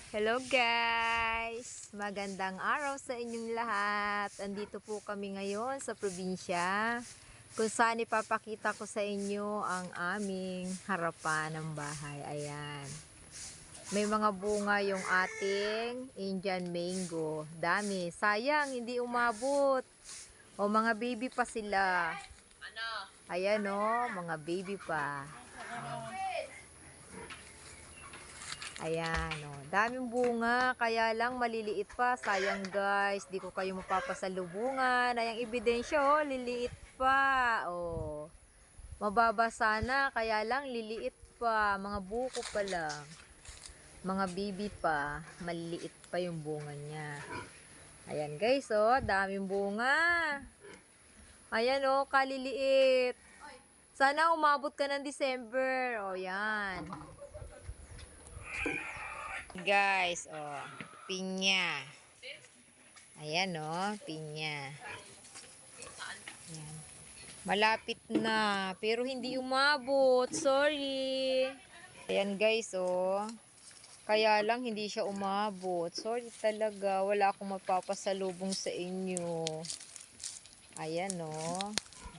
Hello guys! Magandang araw sa inyong lahat. Andito po kami ngayon sa probinsya kung saan ipapakita ko sa inyo ang aming harapan ng bahay. Ayan. May mga bunga yung ating Indian mango. Dami. Sayang, hindi umabot. O mga baby pa sila. Ayan o, mga baby pa. Ayan, oh. Daming bunga, kaya lang maliliit pa. Sayang guys, di ko kayo mapapasalubungan. Ayang ebidensya, oh, liliit pa. Oh. Mababa sana, kaya lang liliit pa. Mga buko pa lang. Mga baby pa. Maliliit pa yung bunga niya. Ayan guys, oh, daming bunga. Ayan, oh, kaliliit. Sana umabot ka ng December. Oh, yan. Guys, oh, pinya. Ayan, oh, pinya. Ayan. Malapit na, pero hindi umabot. Sorry. Ayan, guys, oh. Kaya lang hindi siya umabot. Sorry talaga, wala akong mapapasalubong sa inyo. Ayan, oh.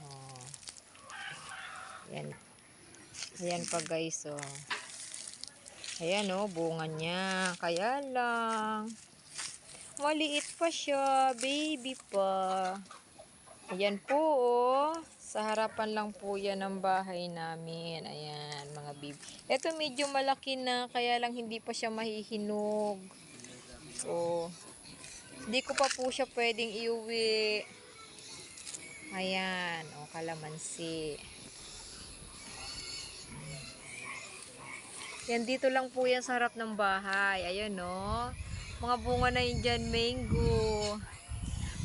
Oh. Ayan. Ayan pa, guys, oh. Ayan, oh, bunga niya. Kaya lang maliit pa siya, baby pa. Ayan po, oh. Sa harapan lang po yan ng bahay namin. Ayan, mga baby. Ito medyo malaki na, kaya lang hindi pa siya mahihinog. Oh. Hindi ko pa po siya pwedeng iuwi. Ayan, oh, kalamansi. Yan, dito lang po yan sa harap ng bahay. Ayan, oh. Mga bunga na Indian mango.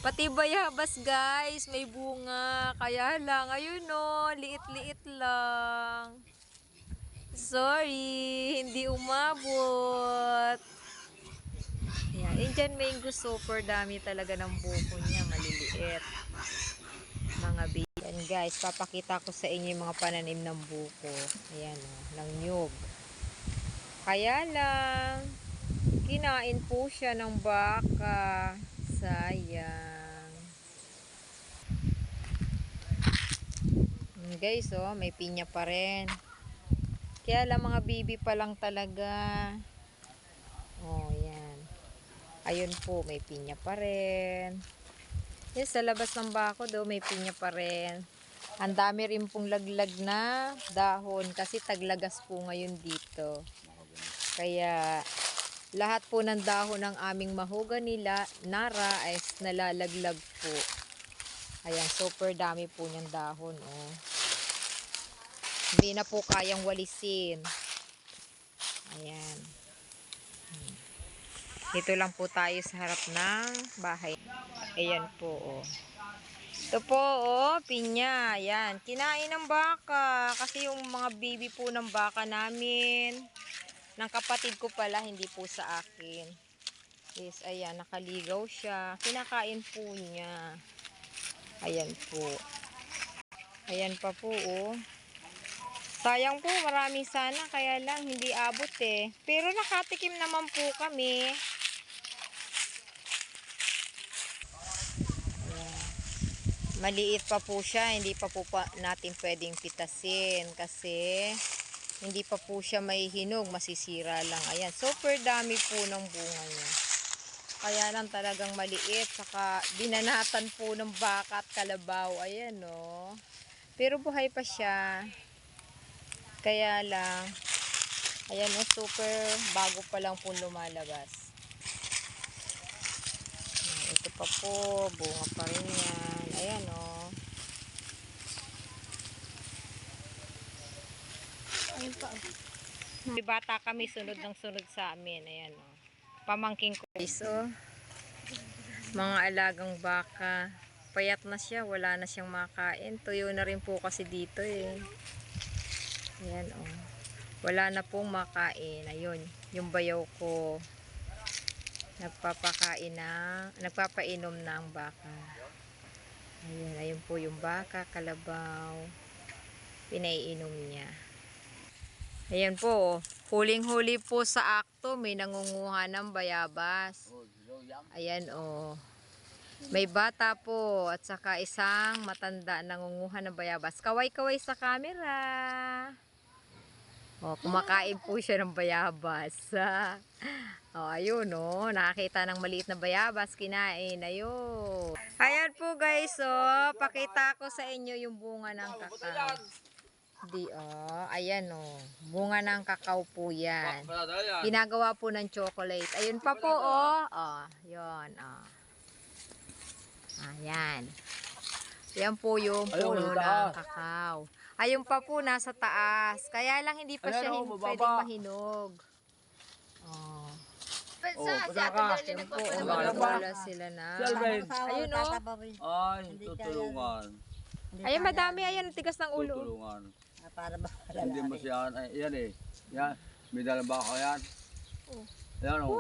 Pati bayabas guys, may bunga. Kaya lang, ayun no, liit-liit lang. Sorry, hindi umabot. Ayan, Indian mango super dami talaga ng buko niya, maliliit. Mga baby. Ayan guys, papakita ko sa inyo yung mga pananim ng buko. Ayan o, ng nyug. Kaya lang, kinain po siya ng baka. Sayang. Guys, oh, may pinya pa rin. Kaya lang mga baby pa lang talaga. Oh, yan. Ayun po, may pinya pa rin. Yes, sa labas ng bako do, may pinya pa rin. Ang dami rin pong laglag na dahon kasi taglagas po ngayon dito. Kaya lahat po ng dahon ng aming mahogany nara ay nalalaglag po. Ayan, super dami po niyang dahon, oh. Hindi na po kayang walisin. Ayan. Dito lang po tayo sa harap ng bahay. Ayan po, oh. Ito po, oh, pinya. Ayan. Kinain ng baka. Kasi yung mga baby po ng baka namin, ng kapatid ko pala, hindi po sa akin. Yes, ayan. Nakaligaw siya. Kinakain po niya. Ayan po. Ayan pa po, oh. Sayang po, marami sana, kaya lang hindi abot eh. Pero nakatikim naman po kami. Ayan. Maliit pa po siya, hindi pa po natin pwedeng pitasin kasi hindi pa po siya mahihinog, masisira lang. Ayan, super dami po ng bunga niya. Kaya lang talagang maliit, saka binanatan po ng baka at kalabaw. Ayan o. Pero buhay pa siya. Kaya lang, ayan o, super bago pa lang po lumalabas. Ito pa po, bunga pa rin yan. Ayan o. Ayun pa o. May bata kami, sunod ng sunod sa amin. Ayan o. Pamangking ko. So, mga alagang baka. Payat na siya, wala na siyang makain. Tuyo na rin po kasi dito eh. Ayan o. Wala na pong makain. Ayun, yung bayaw ko nagpapainom ng baka. Ayun, ayun po yung baka, kalabaw. Pinaiinom niya. Ayan po, oh. Huling-huli po sa akto, may nangunguha ng bayabas. Ayan, oh. May bata po at saka isang matanda nangunguha ng bayabas. Kaway-kaway sa camera. Oh, kumakain po siya ng bayabas. Oh, ayun, oh. Nakakita ng maliit na bayabas, kinain. Ayun. Ayan po, guys, oh. Pakita ko sa inyo yung bunga ng kakao. Di, oh. Ayan, oh. Bunga ng kakao po yan. Ginagawa po ng chocolate. Ayun pa po, oh. Oh, yun, oh. Ayan. Yan po yung puno ng kakao. Ayun pa po nasa taas. Kaya lang hindi pa siya pwedeng mahinog. Oh. Yan po, wala sila na. Ayun, oh. Ay, tutulungan. Ayun, madami. Ayan, tigas ng ulo. Tutulungan. Para ba? Hindi mo siya, ay, yan eh. Yan, may dalang baka yan. Yan o.